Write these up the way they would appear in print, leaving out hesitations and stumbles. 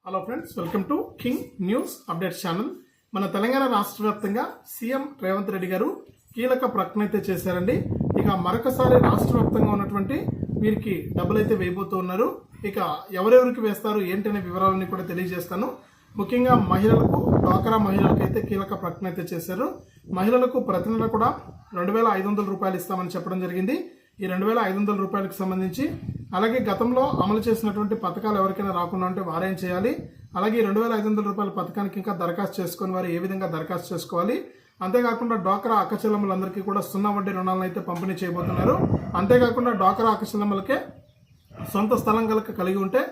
Hello friends, welcome to king news updates channel. మన తెలంగాణ రాష్ట్ర వ్యాప్తంగా సీఎం రేవంత్ రెడ్డి గారు కీలక ప్రకటన అయితే చేశారండి. ఇక మరొకసారి రాష్ట్ర వ్యాప్తంగా ఉన్నటువంటి వీరికి డబ్బులు అయితే వేయబోతూ ఉన్నారు. ఇక ఎవరెవరికి వేస్తారు ఏంటనే వివరాలన్నీ కూడా తెలియజేస్తాను. ముఖ్యంగా మహిళలకు, డ్వాక్రా మహిళలకు అయితే కీలక ప్రకటన అయితే చేశారు. మహిళలకు ప్రతి నెల కూడా 2,500 రూపాయలు ఇస్తామని చెప్పడం జరిగింది. ఈ 2,500 రూపాయలకు సంబంధించి అలాగే గతంలో అమలు చేసినటువంటి పథకాలు ఎవరికైనా రాకుండా ఉంటే వారేం చేయాలి, అలాగే 2,500 రూపాయల పథకానికి ఇంకా దరఖాస్తు చేసుకుని వారు ఏ విధంగా దరఖాస్తు చేసుకోవాలి, అంతేకాకుండా డ్వాక్రా అక్కచెల్లెమ్మలందరికీ కూడా 0 వడ్డీ రుణాలను అయితే పంపిణీ చేయబోతున్నారు. అంతేకాకుండా డ్వాక్రా అక్కచెల్లెమ్మలకే సొంత స్థలం కలిగి ఉంటే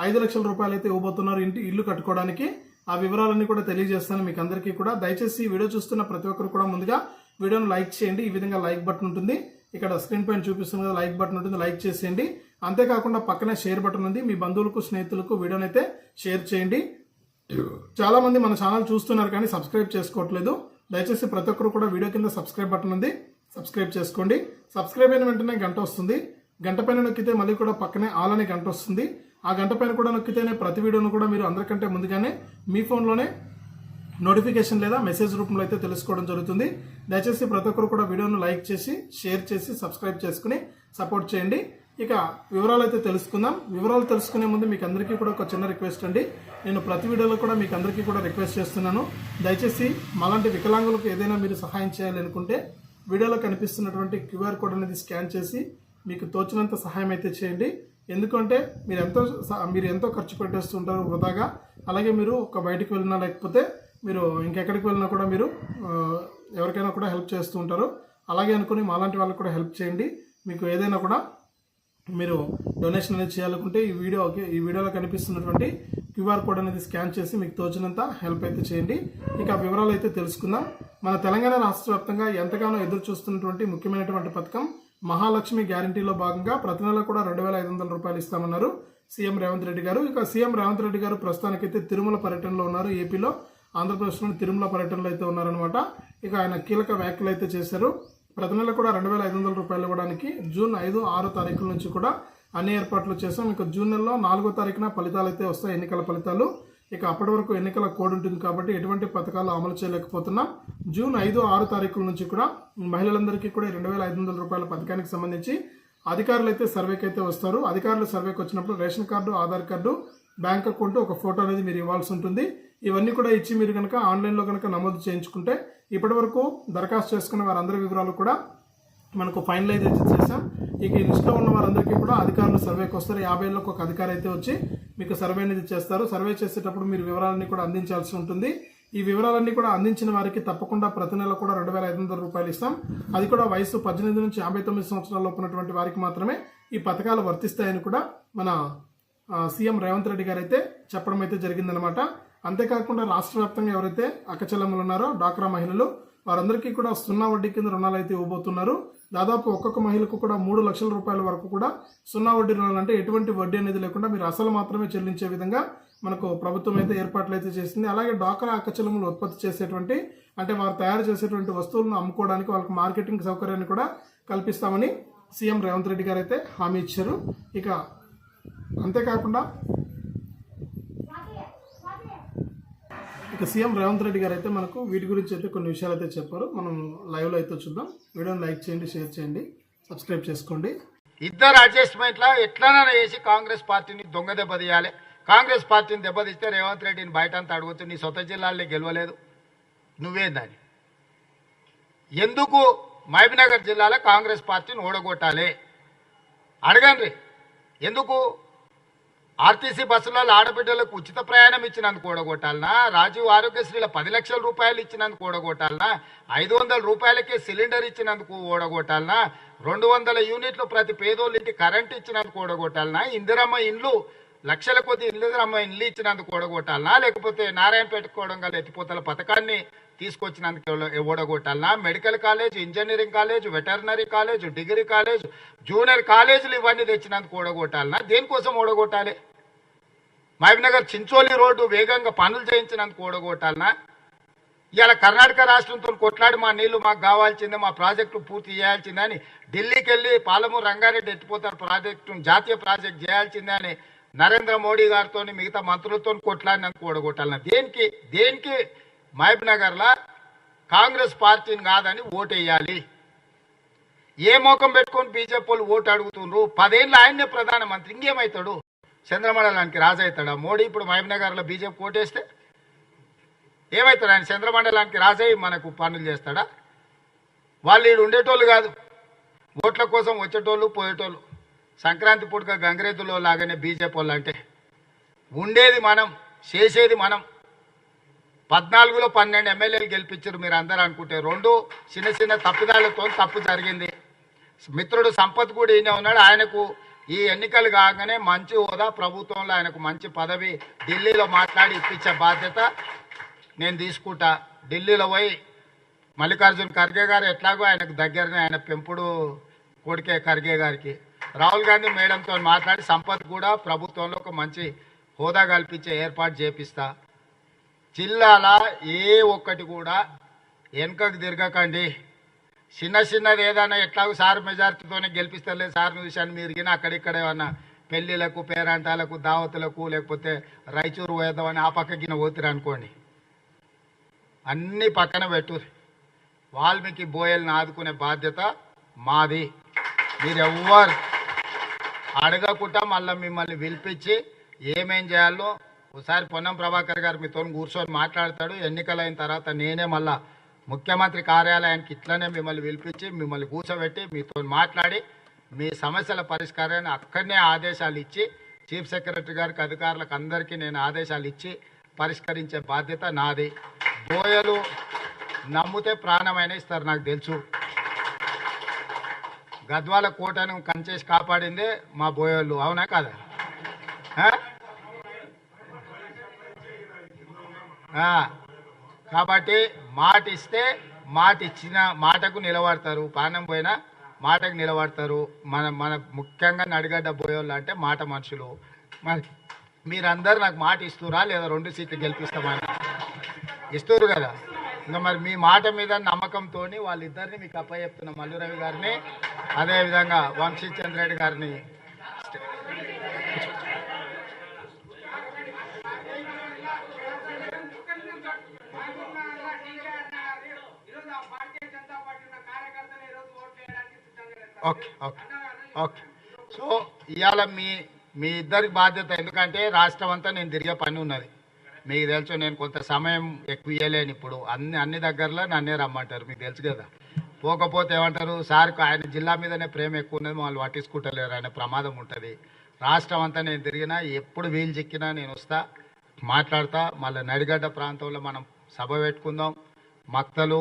5 లక్షల రూపాయలు అయితే ఇవ్వబోతున్నారు ఇల్లు కట్టుకోవడానికి. ఆ వివరాలన్నీ కూడా తెలియజేస్తాను మీకు అందరికీ కూడా. దయచేసి వీడియో చూస్తున్న ప్రతి ఒక్కరు కూడా ముందుగా వీడియోను లైక్ చేయండి. ఈ విధంగా లైక్ బటన్ ఉంటుంది, ఇక్కడ స్క్రీన్ పైన చూపిస్తున్న కదా లైక్ బటన్ ఉంటుంది, లైక్ చేసేయండి. అంతేకాకుండా పక్కనే షేర్ బటన్ ఉంది, మీ బంధువులకు స్నేహితులకు వీడియోని అయితే షేర్ చేయండి. చాలా మంది మన ఛానల్ చూస్తున్నారు కానీ సబ్స్క్రైబ్ చేసుకోవట్లేదు. దయచేసి ప్రతి ఒక్కరు కూడా వీడియో కింద సబ్స్క్రైబ్ బటన్ ఉంది, సబ్స్క్రైబ్ చేసుకోండి. సబ్స్క్రైబ్ అయిన వెంటనే గంట వస్తుంది, గంట పైన నొక్కితే మళ్ళీ కూడా పక్కనే ఆల్ అనే గంట వస్తుంది. ఆ గంట పైన కూడా నొక్కితేనే ప్రతి వీడియోను కూడా మీరు అందరికంటే ముందుగానే మీ ఫోన్లోనే నోటిఫికేషన్ లేదా మెసేజ్ రూపంలో అయితే తెలుసుకోవడం జరుగుతుంది. దయచేసి ప్రతి ఒక్కరు కూడా వీడియోను లైక్ చేసి, షేర్ చేసి, సబ్స్క్రైబ్ చేసుకుని సపోర్ట్ చేయండి. ఇక వివరాలు అయితే తెలుసుకుందాం. వివరాలు తెలుసుకునే ముందు మీకు అందరికీ కూడా ఒక చిన్న రిక్వెస్ట్ అండి. నేను ప్రతి వీడియోలో కూడా మీకు అందరికీ కూడా రిక్వెస్ట్ చేస్తున్నాను. దయచేసి మాలాంటి వికలాంగులకు ఏదైనా మీరు సహాయం చేయాలి అనుకుంటే వీడియోలో కనిపిస్తున్నటువంటి QR కోడ్ అనేది స్కాన్ చేసి మీకు తోచినంత సహాయం అయితే చేయండి. ఎందుకంటే మీరు ఎంతో ఖర్చు పెట్టేస్తుంటారు వృధాగా. అలాగే మీరు ఒక బయటికి వెళ్ళినా లేకపోతే మీరు ఇంకెక్కడికి వెళ్ళినా కూడా మీరు ఎవరికైనా కూడా హెల్ప్ చేస్తూ ఉంటారు. అలాగే అనుకుని మాలాంటి వాళ్ళకి కూడా హెల్ప్ చేయండి. మీకు ఏదైనా కూడా మీరు డొనేషన్ అనేది చేయాలనుకుంటే ఈ వీడియోలో కనిపిస్తున్నటువంటి QR కోడ్ అనేది స్కాన్ చేసి మీకు తోచినంత హెల్ప్ అయితే చేయండి. ఇక వివరాలు అయితే తెలుసుకుందాం. మన తెలంగాణ రాష్ట్ర వ్యాప్తంగా ఎంతగానో ఎదురు చూస్తున్నటువంటి ముఖ్యమైనటువంటి పథకం మహాలక్ష్మి గ్యారంటీలో భాగంగా ప్రతి నెల కూడా 2,500 రూపాయలు ఇస్తామన్నారు సీఎం రేవంత్ రెడ్డి గారు. ఇక సీఎం రేవంత్ రెడ్డి గారు ప్రస్తుతానికైతే తిరుమల పర్యటనలో ఉన్నారు. ఏపీలో, ఆంధ్రప్రదేశ్లోని తిరుమల పర్యటనలో అయితే ఉన్నారనమాట. ఇక ఆయన కీలక వ్యాఖ్యలు అయితే చేశారు. ప్రతి నెల కూడా 2,500 రూపాయలు ఇవ్వడానికి జూన్ 5, 6 తారీఖుల నుంచి కూడా అన్ని ఏర్పాట్లు చేశాం. ఇక జూన్ నెలలో 4వ తారీఖున ఫలితాలు అయితే వస్తాయి, ఎన్నికల ఫలితాలు. ఇక అప్పటి వరకు ఎన్నికల కోడ్ ఉంటుంది కాబట్టి ఎటువంటి పథకాలు అమలు చేయలేకపోతున్నాం. జూన్ 5, 6 తారీఖుల నుంచి కూడా మహిళలందరికీ కూడా 2,500 రూపాయల పథకానికి సంబంధించి అధికారులు అయితే సర్వేకి అయితే వస్తారు. అధికారులు సర్వేకి వచ్చినప్పుడు ration card, Aadhaar card, bank account, ఒక ఫోటో అనేది మీరు ఇవ్వాల్సి ఉంటుంది. ఇవన్నీ కూడా ఇచ్చి మీరు కనుక ఆన్లైన్లో కనుక నమోదు చేయించుకుంటే ఇప్పటి వరకు దరఖాస్తు చేసుకున్న వారందరి వివరాలు కూడా మనకు ఫైనలైజ్ చేసాం. ఇక ఈ లిస్ట్లో ఉన్న వారందరికీ కూడా అధికారులు సర్వేకి వస్తారు. 50 ఏళ్ళకు ఒక అధికారి అయితే వచ్చి మీకు సర్వే అనేది చేస్తారు. సర్వే చేసేటప్పుడు మీరు వివరాలన్నీ కూడా అందించాల్సి ఉంటుంది. ఈ వివరాలన్నీ కూడా అందించిన వారికి తప్పకుండా ప్రతి నెల కూడా 2,500 రూపాయలు ఇస్తాం. అది కూడా వయసు 18 నుంచి 59 సంవత్సరాల లోపు ఉన్నటువంటి వారికి మాత్రమే ఈ పథకాలు వర్తిస్తాయని కూడా మన సీఎం రేవంత్ రెడ్డి గారు అయితే చెప్పడం అయితే జరిగిందనమాట. అంతేకాకుండా రాష్ట్ర వ్యాప్తంగా ఎవరైతే అక్కచెల్లెమ్మలు ఉన్నారో డ్వాక్రా మహిళలు వారందరికీ కూడా 0 వడ్డీ కింద రుణాలు అయితే ఇవ్వబోతున్నారు. దాదాపు ఒక్కొక్క మహిళకు కూడా 3 లక్షల రూపాయల వరకు కూడా 0 వడ్డీ రుణాలు, అంటే ఎటువంటి వడ్డీ అనేది లేకుండా మీరు అసలు మాత్రమే చెల్లించే విధంగా మనకు ప్రభుత్వం అయితే ఏర్పాట్లు అయితే చేసింది. అలాగే డ్వాక్రా అక్కచెల్లెమ్మలు ఉత్పత్తి చేసేటువంటి, అంటే వారు తయారు చేసేటువంటి వస్తువులను అమ్ముకోవడానికి వాళ్ళకి మార్కెటింగ్ సౌకర్యాన్ని కూడా కల్పిస్తామని సీఎం రేవంత్ రెడ్డి గారు అయితే హామీ ఇచ్చారు. ఇక అంతేకాకుండా సీఎం రేవంత్ రెడ్డి గారు అయితే మనకు వీటి గురించి అయితే కొన్ని విషయాలు అయితే చెప్పారు. మనం లైవ్లో అయితే చూద్దాం. వీడియోని లైక్ చేయండి, షేర్ చేయండి, సబ్స్క్రైబ్ చేసుకోండి. ఇద్దరు అడ్జస్ట్మెంట్లా ఎట్లనైనా చేసి కాంగ్రెస్ పార్టీని దొంగ దెబ్బతీయాలి. కాంగ్రెస్ పార్టీని దెబ్బతీస్తే రేవంత్ రెడ్డిని బయట అంతా అడుగుతూ నీ సొంత జిల్లాల్లో గెలవలేదు, నువ్వేందని, ఎందుకు మహబూబ్నగర్ జిల్లాలో కాంగ్రెస్ పార్టీని ఓడగొట్టాలి అడగండి. ఎందుకు ఆర్టీసీ బస్సులలో ఆడబిడ్డలకు ఉచిత ప్రయాణం ఇచ్చినందుకు ఓడగొట్టాలనా, రాజీవ్ ఆరోగ్యశ్రీల 10 లక్షల రూపాయలు ఇచ్చినందుకు ఓడగొట్టాలనా, 500 రూపాయలకే సిలిండర్ ఇచ్చినందుకు ఓడగొట్టాలనా, 200 యూనిట్లు ప్రతి పేదోళ్ళ ఇంటి కరెంట్ ఇచ్చినందుకు ఓడగొట్టాలనా, ఇందిరమ్మ ఇండ్లు లక్షల కొద్ది ఇందిరమ్మ ఇండ్లు ఇచ్చినందుకు ఓడగొట్టాలనా, లేకపోతే నారాయణపేట కోడంగల్ ఎత్తిపోతల పథకాన్ని తీసుకొచ్చినందుకు ఓడగొట్టాలనా, medical college, engineering college, veterinary college, degree college, junior కాలేజీలు ఇవన్నీ తెచ్చినందుకు ఓడగొట్టాలనా, దేనికోసం ఓడగొట్టాలి? మహబూబ్నగర్ చించోలి రోడ్డు వేగంగా పనులు చేయించినందుకు ఓడగొట్టాలనా? ఇవాళ కర్ణాటక రాష్ట్రంతో కొట్లాడి మా నీళ్లు మాకు కావాల్సిందే, మా ప్రాజెక్టు పూర్తి చేయాల్సిందే అని ఢిల్లీకి వెళ్ళి పాలమూరు రంగారెడ్డి ఎత్తిపోతారు ప్రాజెక్టును జాతీయ ప్రాజెక్ట్ చేయాల్సిందే అని నరేంద్ర మోడీ గారితో మిగతా మంత్రులతో కొట్లాడినందుకు ఓడగొట్టాలన్న దేనికి దేనికి మహబూబ్ నగర్లో కాంగ్రెస్ పార్టీని కాదని ఓటేయాలి? ఏ మోకం పెట్టుకొని బీజేపీ వాళ్ళు ఓటు అడుగుతుండ్రు? 10 ఏళ్ళు ఆయన్నే ప్రధానమంత్రి, ఇంకేమవుతాడు? చంద్రమండలానికి రాజు అవుతాడా మోడీ? ఇప్పుడు మహబూబ్ నగర్లో బీజేపీ ఓటేస్తే ఏమవుతాడు? ఆయన చంద్రమండలానికి రాజయ్య మనకు పనులు చేస్తాడా? వాళ్ళు ఈడు ఉండేటోళ్ళు కాదు, ఓట్ల కోసం వచ్చేటోళ్ళు పోయేటోళ్ళు. సంక్రాంతి పుట్టుక గంగరేతుల్లో లాగానే బీజేపీ వాళ్ళు అంటే ఉండేది మనం, చేసేది మనం. 14లో 12 ఎమ్మెల్యేలు గెలిపించారు మీరు అందరూ అనుకుంటే. 2 చిన్న చిన్న తప్పిదాలతో తప్పు జరిగింది. మిత్రుడు సంపత్ కూడా ఈయన ఉన్నాడు. ఆయనకు ఈ ఎన్నికలు కాగానే మంచి హోదా, ప్రభుత్వంలో ఆయనకు మంచి పదవి ఢిల్లీలో మాట్లాడి ఇప్పించే బాధ్యత నేను తీసుకుంటా. ఢిల్లీలో పోయి మల్లికార్జున్ ఖర్గే గారు ఎట్లాగో ఆయనకు దగ్గరనే, ఆయన పెంపుడు కొడుకే ఖర్గే గారికి. రాహుల్ గాంధీ మేడంతో మాట్లాడి సంపత్ కూడా ప్రభుత్వంలో ఒక మంచి హోదా కల్పించే ఏర్పాటు చేపిస్తా. జిల్లాల ఏ ఒక్కటి కూడా వెనుకకు తిరగకండి. చిన్న చిన్నది ఏదైనా ఎట్లాగో సార్ మెజార్టీతోనే గెలిపిస్తలే సార్ చూశాను మీరు గిన అక్కడిక్కడ ఏమన్నా పెళ్లిలకు, పేరంటాలకు, దావతులకు, లేకపోతే రాయచూరు పోయేద్దామని ఆ పక్క గిన పోతురు అనుకోండి, అన్నీ పక్కన పెట్టు. వాల్మీకి బోయల్ని ఆదుకునే బాధ్యత మాది. మీరు ఎవ్వరు అడగకుండా మళ్ళీ మిమ్మల్ని పిలిపించి ఏమేం చేయాలో ఒకసారి పొన్నం ప్రభాకర్ గారు మీతో కూర్చొని మాట్లాడతాడు. ఎన్నికలైన తర్వాత నేనే మళ్ళా ముఖ్యమంత్రి కార్యాలయానికి ఇట్లనే మిమ్మల్ని పిలిపించి మిమ్మల్ని కూర్చోబెట్టి మీతో మాట్లాడి మీ సమస్యల పరిష్కారాన్ని అక్కడనే ఆదేశాలు ఇచ్చి చీఫ్ సెక్రటరీ గారికి, అధికారులకు అందరికీ నేను ఆదేశాలు ఇచ్చి పరిష్కరించే బాధ్యత నాది. బోయలు నమ్మితే ప్రాణమైన ఇస్తారు, నాకు తెలుసు. గద్వాల కోటను కంచేసి కాపాడిందే మా బోయోళ్ళు, అవునా కాదా? కాబట్టి మాట ఇస్తే మాట ఇచ్చిన మాటకు నిలబడతారు, పానం పోయినా మాటకు నిలబడతారు. మన ముఖ్యంగా నడిగడ్డ బోయోళ్ళు అంటే మాట మనుషులు. మరి మీరందరూ నాకు మాట ఇస్తురా లేదా 2 సీట్లు గెలిపిస్తామని? ఇస్తారు కదా. ఇంకా మరి మీ మాట మీద నమ్మకంతో వాళ్ళిద్దరిని మీకు అప్పచెప్తున్న మల్లు రవి గారిని, అదేవిధంగా వంశీచంద్రెడ్డి గారిని. Okay okay okay. సో ఇవాళ మీ ఇద్దరికి బాధ్యత, ఎందుకంటే రాష్ట్రం అంతా నేను తిరిగే పని ఉన్నది. మీకు తెలుసు నేను కొంత సమయం ఎక్కువ ఇవ్వలేను. ఇప్పుడు అన్ని దగ్గరలో నన్నే రమ్మంటారు, మీకు తెలుసు కదా. పోకపోతే ఏమంటారు, సార్కు ఆయన జిల్లా మీదనే ప్రేమ ఎక్కువ ఉన్నది, వాళ్ళు పట్టించుకుంటలేరు, ఆయన ప్రమాదం ఉంటుంది. రాష్ట్రం అంతా నేను తిరిగినా, ఎప్పుడు వీలు చిక్కినా నేను వస్తా, మాట్లాడతా. మళ్ళీ నడిగడ్డ ప్రాంతంలో మనం సభ పెట్టుకుందాం. మక్తలు